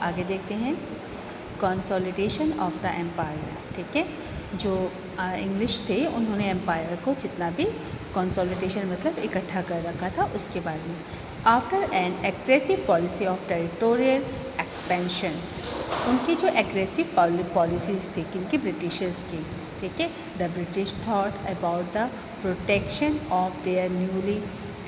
आगे देखते हैं कंसोलिडेशन ऑफ द एम्पायर। ठीक है, जो इंग्लिश थे उन्होंने एम्पायर को जितना भी कंसोलिडेशन मतलब इकट्ठा कर रखा था उसके बारे में। After N aggressive policy of territorial expansion, उनकी जो एग्रेसिव पॉलिसीज़ थी किनकी, ब्रिटिशर्स की। ठीक है, the British thought about the protection of their newly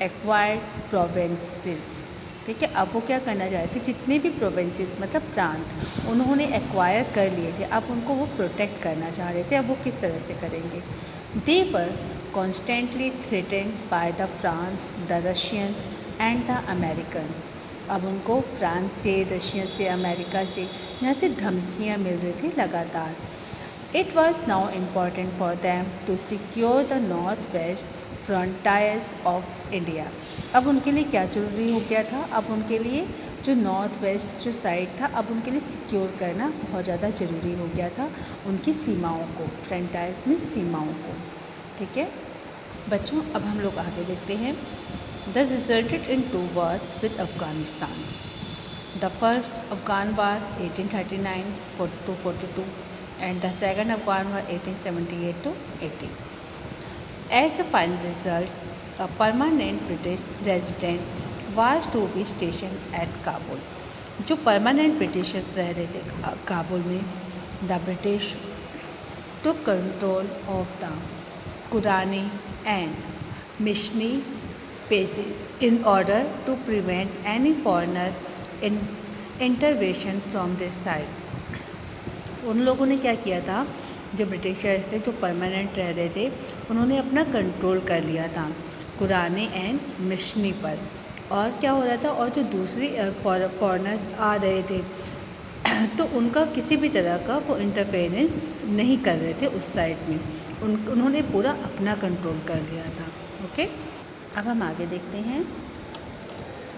acquired provinces. ठीक है, अब वो क्या करना चाह रहे थे, जितने भी प्रोविंसेस मतलब प्रांत उन्होंने एक्वायर कर लिए थे, अब उनको वो प्रोटेक्ट करना चाह रहे थे। अब वो किस तरह से करेंगे। They were constantly threatened by the France, the Russians and the Americans. अब उनको फ्रांस से, रशियन से, अमेरिका से यहाँ से धमकियाँ मिल रही थी लगातार। It was now important for them to secure the north west frontiers of India. अब उनके लिए क्या ज़रूरी हो गया था, अब उनके लिए जो नॉर्थ वेस्ट जो साइड था अब उनके लिए सिक्योर करना बहुत ज़्यादा ज़रूरी हो गया था, उनकी सीमाओं को, फ्रंटायर्स में सीमाओं को। ठीक है बच्चों, अब हम लोग आगे देखते हैं। The resulted in 2 wars with Afghanistan. The first Afghan war 1839 to 42 and the second Afghan war 1878 to 80. As the final result, a permanent British resident was to be stationed at Kabul. जो परमानेंट ब्रिटिशर्स रह रहे थे काबुल में, the British took control of the Qurani and Mishni places in order to prevent any foreigner intervention from this side. उन लोगों ने क्या किया था, जो ब्रिटिशर्स थे जो परमानेंट रह रहे थे उन्होंने अपना कंट्रोल कर लिया था कुरानी एंड मिशनी पर। और क्या हो रहा था, और जो दूसरी फॉरेनर्स आ रहे थे तो उनका किसी भी तरह का वो इंटरफेरेंस नहीं कर रहे थे उस साइड में, उन्होंने पूरा अपना कंट्रोल कर लिया था। ओके, अब हम आगे देखते हैं।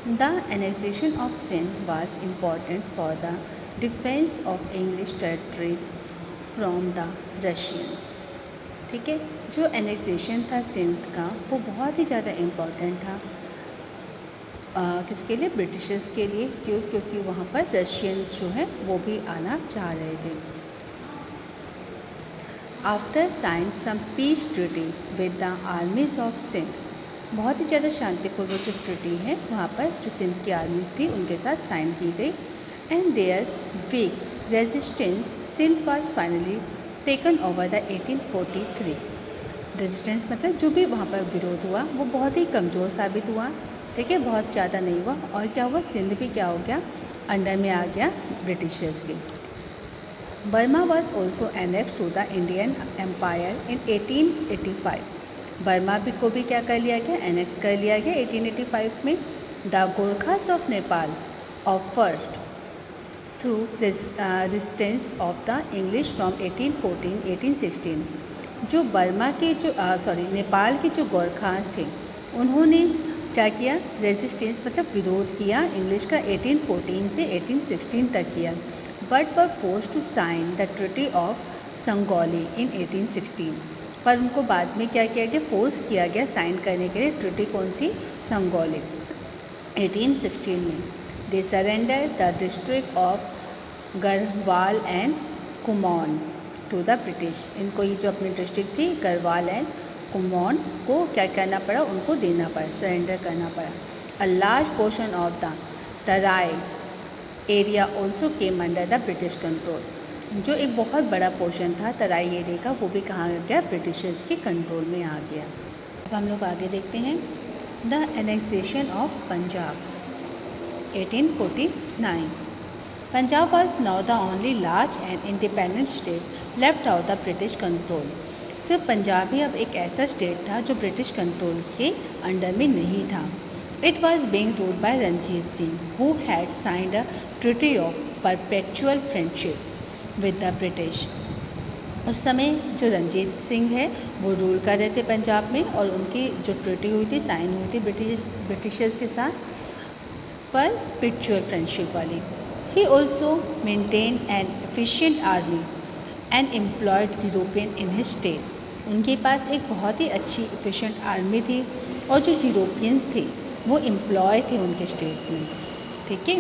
The annexation of Sindh was important for the defence of English territories from the Russians. ठीक है, जो एनेक्सेशन था सिंध का वो बहुत ही ज़्यादा इम्पॉर्टेंट था किसके लिए, ब्रिटिशर्स के लिए। क्यों, क्योंकि वहाँ पर रशियन जो है वो भी आना चाह रहे थे। After sign some peace treaty with the armies of Sindh, बहुत ही ज़्यादा शांतिपूर्ण जो ट्रीटी है वहाँ पर जो सिंध की आर्मीज थी उनके साथ साइन की गई। And their weak resistance Sindh was finally taken over the 1843। Resistance मतलब जो भी वहाँ पर विरोध हुआ वो बहुत ही कमज़ोर साबित हुआ। ठीक है, बहुत ज़्यादा नहीं हुआ, और क्या हुआ, सिंध भी क्या हो गया, अंडर में आ गया ब्रिटिशर्स के। Burma was also annex to the Indian empire in 1885। Burma भी को भी क्या कर लिया गया, एनेक्स कर लिया गया 1885 में। The Gorkhas of Nepal offered through resistance of the English from 1814-1816। जो बर्मा के जो नेपाल के जो गोरखास थे उन्होंने क्या किया, रेजिस्टेंस मतलब विरोध किया इंग्लिश का 1814 से 1816 तक किया, but were force to sign the treaty of Sangoli in 1816। पर उनको बाद में क्या किया गया, फोर्स किया गया साइन करने के लिए ट्रीटी कौन सी, संगोली 1816 में। They surrender the district of Garhwal and Kumaon to the British. इनको ये जो अपनी डिस्ट्रिक्ट थी गढ़वाल एंड कुमाऊन को क्या करना पड़ा, उनको देना पड़ा, सरेंडर करना पड़ा। A large portion of the Terai area also came under the British control. जो एक बहुत बड़ा पोर्शन था तराई एरिया का वो भी कहाँ गया, ब्रिटिशर्स के कंट्रोल में आ गया। अब हम लोग आगे देखते हैं। The annexation of Punjab 1849। Punjab was now the only large and independent state left out the British control. सिर्फ पंजाब ही अब एक ऐसा स्टेट था जो ब्रिटिश कंट्रोल के अंडर में नहीं था। It was being ruled by Ranjit Singh who had signed a treaty of perpetual friendship with the British. उस समय जो रणजीत सिंह है वो रूल कर रहे थे पंजाब में, और उनकी जो ट्रीटी हुई थी, साइन हुई थी ब्रिटिशर्स के साथ परपेचुअल फ्रेंडशिप वाली। He also maintain an efficient army and employed European in his state. उनके पास एक बहुत ही अच्छी एफिशिएंट आर्मी थी, और जो यूरोपियंस थे वो एम्प्लॉय थे उनके स्टेट में। ठीक है,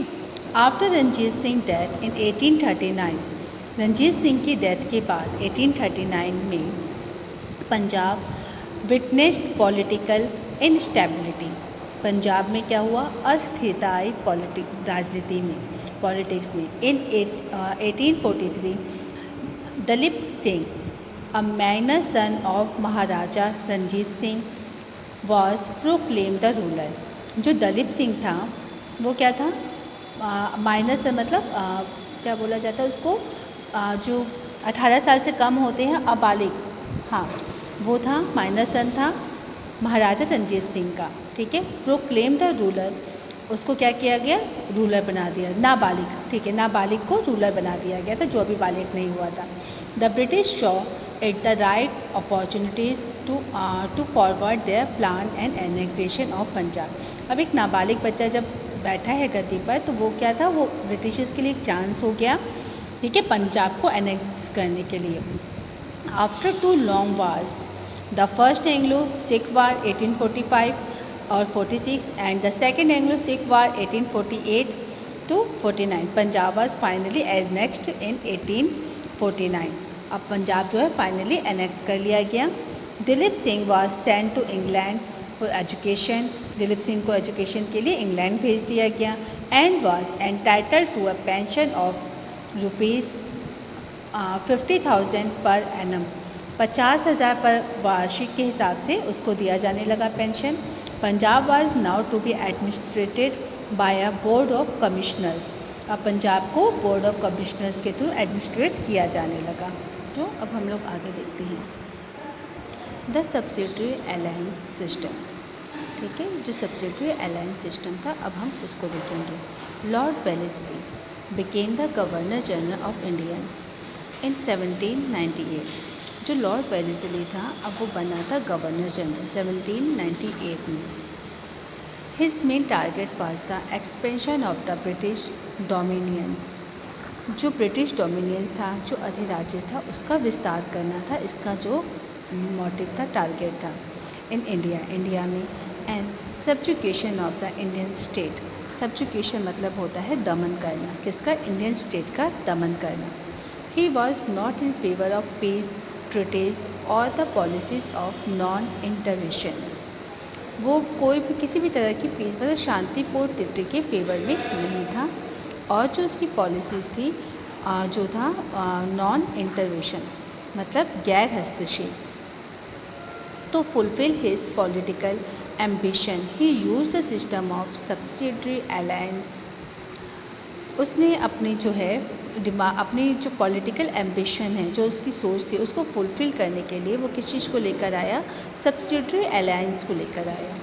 after Ranjit Singh death in 1839, Ranjit Singh की डेथ के बाद 1839 में Punjab witnessed political instability, Punjab में क्या हुआ, अस्थिरता आई राजनीति में, पॉलिटिक्स में। In 1843 Dalip Singh, a minor son of Maharaja Ranjit Singh, was proclaim the ruler. जो दलीप सिंह था वो क्या था, माइनर सन मतलब क्या बोला जाता है उसको, जो 18 साल से कम होते हैं, अबालिग, हाँ वो था, माइनर सन था महाराजा रंजीत सिंह का, ठीक है। प्रोक्लेम द रूलर, उसको क्या किया गया, रूलर बना दिया, नाबालिग, ठीक है, नाबालिग को रूलर बना दिया गया था, जो अभी बालिग नहीं हुआ था। The British saw it the right opportunities to forward their plan and annexation of Punjab. अब एक नाबालिग बच्चा जब बैठा है गद्दी पर, तो वो क्या था, वो ब्रिटिशर्स के लिए एक चांस हो गया, ठीक है, पंजाब को एनेक्स करने के लिए। After 2 long wars, the first Anglo Sikh war 1845 और 46 and the second Anglo Sikh war 1848 to 49, Punjab was finally annexed in 1849। अब पंजाब जो है फाइनली एनेक्स कर लिया गया। Dilip Singh was sent to England for education, Dilip Singh को एजुकेशन के लिए इंग्लैंड भेज दिया गया। And was entitled to a pension of ₹50,000 per annum, 50,000 पर वार्षिक के हिसाब से उसको दिया जाने लगा pension. Punjab was now to be administrated by a board of commissioners, अब पंजाब को बोर्ड ऑफ कमिश्नर्स के थ्रू एडमिनिस्ट्रेट किया जाने लगा। तो अब हम लोग आगे देखते हैं द सब्सिडरी अलायंस सिस्टम, ठीक है, जो सब्सिडरी अलायंस सिस्टम था अब हम उसको देखेंगे। Lord Wellesley became the governor general of India in 1798, जो लॉर्ड वेलेस्ली था अब वो बना था गवर्नर जनरल 1798 में। His main target was the expansion of the British dominions, जो ब्रिटिश डोमिनियंस था, जो अधिराज्य था, उसका विस्तार करना था, इसका जो मोटिव था, टारगेट था। इन इंडिया, इंडिया में। And subjugation of the Indian state, subjugation मतलब होता है दमन करना, किसका, इंडियन स्टेट का दमन करना। He was not in favour of peace treaties और the policies of non intervention, वो कोई भी किसी भी तरह की पीस मतलब शांतिपूर्ण ट्रीटी के फेवर में नहीं था। और जो उसकी पॉलिसीज़ थी जो था नॉन इंटरवेंशन मतलब गैर हस्तक्षेप। To fulfill his political ambition, he used the system of subsidiary alliance. उसने अपनी जो है अपनी जो पॉलिटिकल एम्बिशन है, जो उसकी सोच थी, उसको फुलफ़िल करने के लिए वो किस चीज़ को लेकर आया, सब्सिडरी अलायंस को लेकर आया।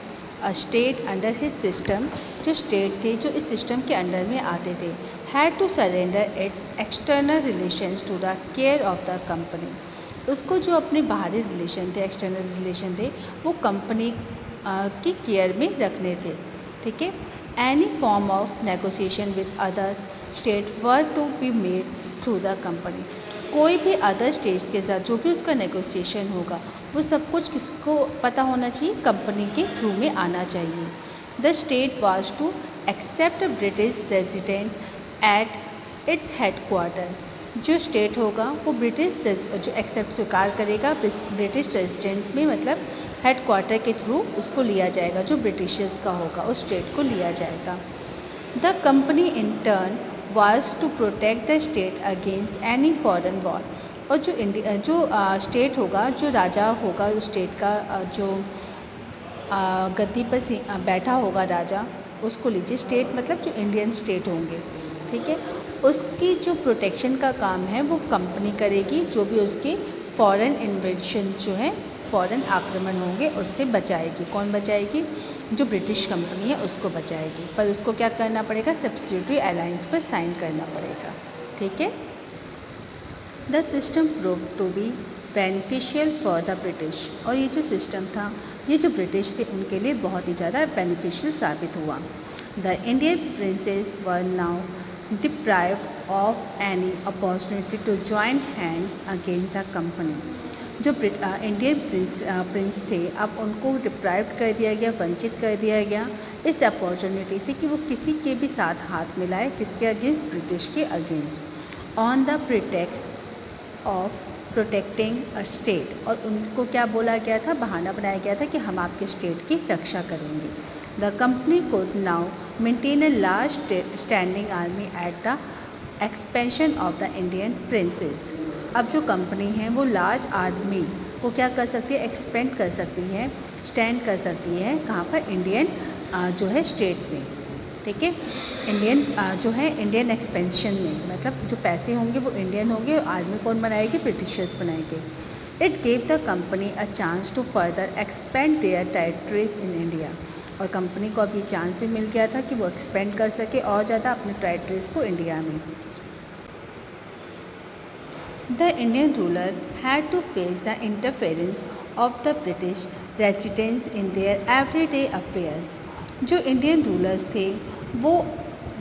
A state under his system, जो स्टेट थे जो इस सिस्टम के अंडर में आते थे, had to surrender its external relations to the care of the company, उसको जो अपने बाहरी रिलेशन थे, एक्सटर्नल रिलेशन थे, वो कंपनी की केयर में रखने थे, ठीक है। Any form of negotiation with other state were to be made through the company, कोई भी अदर स्टेट के साथ जो भी उसका नेगोशिएशन होगा वो सब कुछ किसको पता होना चाहिए, कंपनी के थ्रू में आना चाहिए। The state was to accept British resident at its headquarter, जो स्टेट होगा वो ब्रिटिश जो एक्सेप्ट स्वीकार करेगा ब्रिटिश रेजिडेंट में, मतलब हेडक्वार्टर के थ्रू उसको लिया जाएगा, जो ब्रिटिशर्स का होगा उस स्टेट को लिया जाएगा। The company in turn was to protect the state against any foreign war, और जो स्टेट होगा, जो राजा होगा उस स्टेट का, जो गद्दी पर बैठा होगा राजा, उसको लीजिए, स्टेट मतलब जो इंडियन स्टेट होंगे, ठीक है, उसकी जो प्रोटेक्शन का काम है वो कंपनी करेगी, जो भी उसके फॉरेन इन्वेशन जो है, फॉरेन आक्रमण होंगे उससे बचाएगी। कौन बचाएगी, जो ब्रिटिश कंपनी है उसको बचाएगी, पर उसको क्या करना पड़ेगा, सब्सिडरी अलायंस पर साइन करना पड़ेगा, ठीक है। The system prove to be beneficial for the British, और ये जो सिस्टम था, ये जो ब्रिटिश थे उनके लिए बहुत ही ज़्यादा बेनिफिशियल साबित हुआ। The Indian princess were now deprived of any opportunity to join hands against the company, जो इंडियन प्रिंस थे, अब उनको डिप्राइव्ड कर दिया गया, वंचित कर दिया गया इस अपॉर्चुनिटी से कि वो किसी के भी साथ हाथ मिलाए, किसके अगेंस्ट, ब्रिटिश के against, on the pretext of protecting a state. और उनको क्या बोला गया था, बहाना बनाया गया था कि हम आपके स्टेट की रक्षा करेंगे। The company could now maintain a large standing army at the expansion of the Indian princess. अब जो कंपनी है वो लार्ज आर्मी को क्या कर सकती है, एक्सपेंड कर सकती है, स्टैंड कर सकती है, कहाँ पर, इंडियन जो है स्टेट में, ठीक है, इंडियन जो है इंडियन एक्सपेंशन में, मतलब जो पैसे होंगे वो इंडियन होंगे, आर्मी कौन बनाएगी, ब्रिटिशर्स बनाएंगे। It gave the company a chance to further expand their territories in India. और कंपनी को अभी चांस भी मिल गया था कि वो एक्सपेंड कर सके और ज़्यादा अपने टेरिटरीज को इंडिया में। The Indian ruler had to face the interference of the British residents in their everyday affairs. जो इंडियन रूलर्स थे वो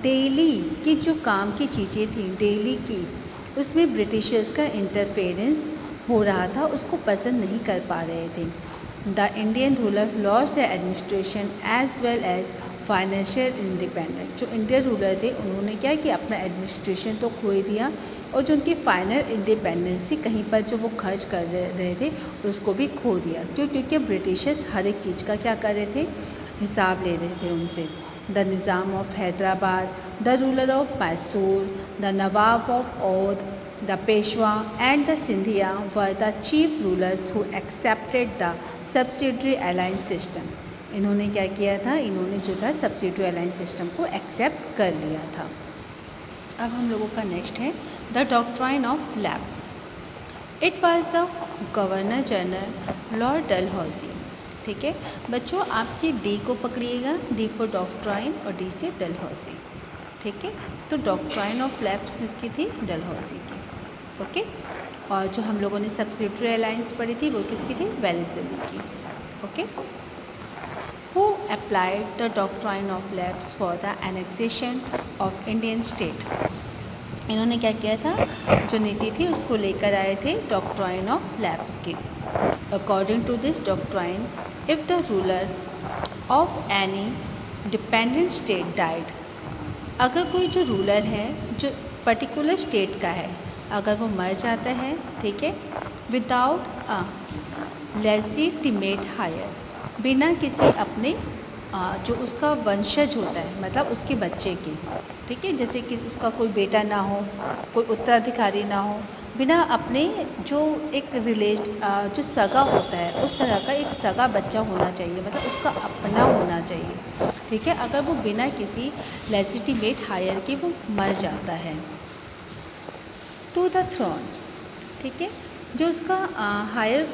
डेली की जो काम की चीज़ें थी डेली की, उसमें ब्रिटिशर्स का इंटरफेरेंस हो रहा था, उसको पसंद नहीं कर पा रहे थे। The Indian ruler lost the administration as well as financial independence. जो इंडियन रूलर थे उन्होंने क्या कि अपना एडमिनिस्ट्रेशन तो खो ही दिया, और जो उनकी फाइनल इंडिपेंडेंस थी, कहीं पर जो वो खर्च कर रहे थे उसको भी खो दिया। क्यों? क्योंकि ब्रिटिशर्स हर एक चीज़ का क्या कर रहे थे, हिसाब ले रहे थे उनसे। The Nizam of Hyderabad, the ruler of Mysore, the Nawab of Aundh, the Peshwa and the Scindia were the chief rulers who accepted the subsidiary alliance system. इन्होंने क्या किया था, इन्होंने जो था सब्सिडरी अलायंस सिस्टम को एक्सेप्ट कर लिया था। अब हम लोगों का नेक्स्ट है the doctrine of lapse. It was the governor general Lord Dalhousie. ठीक है बच्चों, आपकी डी को पकड़िएगा, डी फॉर डॉक्ट्राइन और डी से डलहौजी। ठीक है, तो डॉक्ट्राइन ऑफ लैप्स किसकी थी, डलहौजी की। ओके, और जो हम लोगों ने सब्सिडरी अलायंस पढ़ी थी वो किसकी थी, वेलेस्ली की। Okay, who applied the doctrine of lapse for the annexation of Indian state। इन्होंने क्या किया था, जो नीति थी उसको लेकर आए थे डॉक्ट्राइन ऑफ लैप्स की। According to this doctrine, if the ruler of any dependent state died, अगर कोई जो रूलर है जो पर्टिकुलर स्टेट का है, अगर वो मर जाता है, ठीक है, विदाउट अ लेजिटिमेट हायर, बिना किसी अपने जो उसका वंशज होता है, मतलब उसके बच्चे की, ठीक है, जैसे कि उसका कोई बेटा ना हो, कोई उत्तराधिकारी ना हो, बिना अपने जो एक जो सगा होता है उस तरह का एक सगा बच्चा होना चाहिए, मतलब उसका अपना होना चाहिए। ठीक है, अगर वो बिना किसी लेजिटिमेट हायर के वो मर जाता है, टू द थ्रोन, ठीक है, जो उसका हायर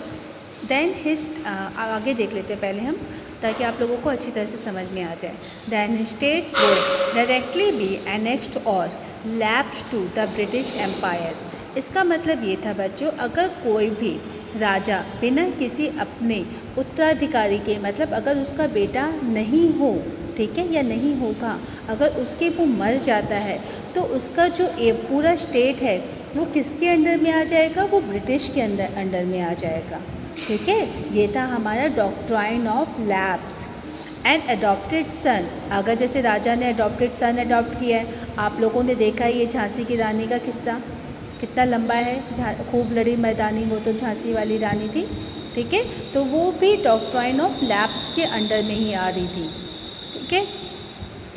देन हिज, आगे देख लेते हैं पहले हम, ताकि आप लोगों को अच्छी तरह से समझ में आ जाए। Then state would directly be annexed और lapse to the British empire. इसका मतलब ये था बच्चों, अगर कोई भी राजा बिना किसी अपने उत्तराधिकारी के, मतलब अगर उसका बेटा नहीं हो, ठीक है, या नहीं होगा, अगर उसके वो मर जाता है, तो उसका जो पूरा स्टेट है वो किसके अंडर में आ जाएगा, वो ब्रिटिश के अंडर में आ जाएगा। ठीक है, ये था हमारा doctrine of lapse. And adopted son, अगर जैसे राजा ने अडॉप्टेड सन अडॉप्ट किया है, आप लोगों ने देखा है ये झांसी की रानी का किस्सा कितना लंबा है, खूब लड़ी मैदानी, वो तो झांसी वाली रानी थी। ठीक है, तो वो भी डॉक्ट्राइन ऑफ लैप्स के अंडर में ही आ रही थी। ठीक है,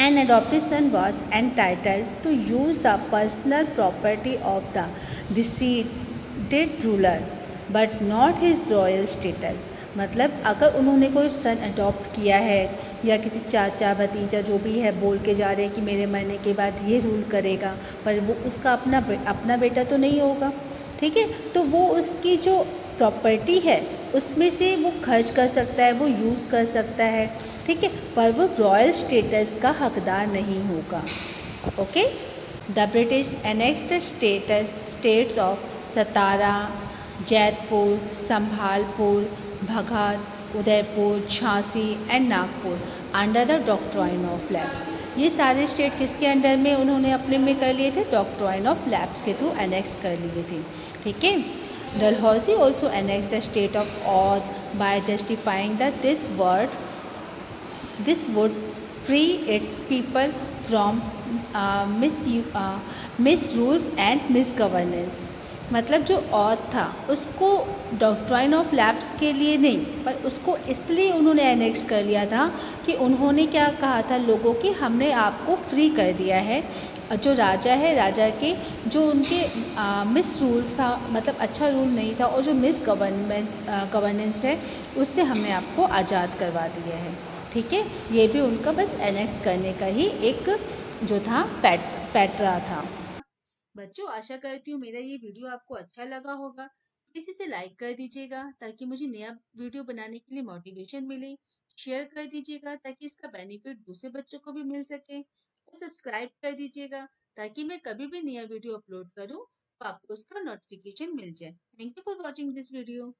an adopted son was entitled to use the personal property of the deceased ruler but not his royal status. मतलब अगर उन्होंने कोई सन अडॉप्ट किया है, या किसी चाचा भतीजा जो भी है बोल के जा रहे हैं कि मेरे मरने के बाद ये रूल करेगा, पर वो उसका अपना बेटा तो नहीं होगा। ठीक है, तो वो उसकी जो प्रॉपर्टी है उसमें से वो खर्च कर सकता है, वो यूज़ कर सकता है, ठीक है, पर वो रॉयल स्टेटस का हकदार नहीं होगा। Okay, the British annex the states of Satara, Jaitpur, Sambalpur, Bhagat, Udaipur, Jhansi and Nagpur under the doctrine of lapse. ये सारे स्टेट किसके अंडर में उन्होंने अपने में कर लिए थे, डॉक्ट्राइन ऑफ लैप्स के थ्रू एनेक्स कर लिए थे। ठीक है, Dalhousie also annexed the state of Oz by justifying that this would free its people from misrules and misgovernance. मतलब जो औध था उसको डॉक्ट्राइन ऑफ लैप्स के लिए नहीं, पर उसको इसलिए उन्होंने एनेक्स कर लिया था कि उन्होंने क्या कहा था लोगों की, हमने आपको फ्री कर दिया है, जो राजा है राजा के जो उनके मिस रूल्स था, मतलब अच्छा रूल नहीं था, और जो मिस गवर्नेंस है उससे हमने आपको आज़ाद करवा दिया है। ठीक है, ये भी उनका बस एनेक्स करने का ही एक जो था पैटरा था। बच्चों, आशा करती हूँ मेरा ये वीडियो आपको अच्छा लगा होगा। इसी से लाइक कर दीजिएगा ताकि मुझे नया वीडियो बनाने के लिए मोटिवेशन मिले। शेयर कर दीजिएगा ताकि इसका बेनिफिट दूसरे बच्चों को भी मिल सके, और सब्सक्राइब कर दीजिएगा ताकि मैं कभी भी नया वीडियो अपलोड करूँ तो आपको उसका नोटिफिकेशन मिल जाए। Thank you for watching this video.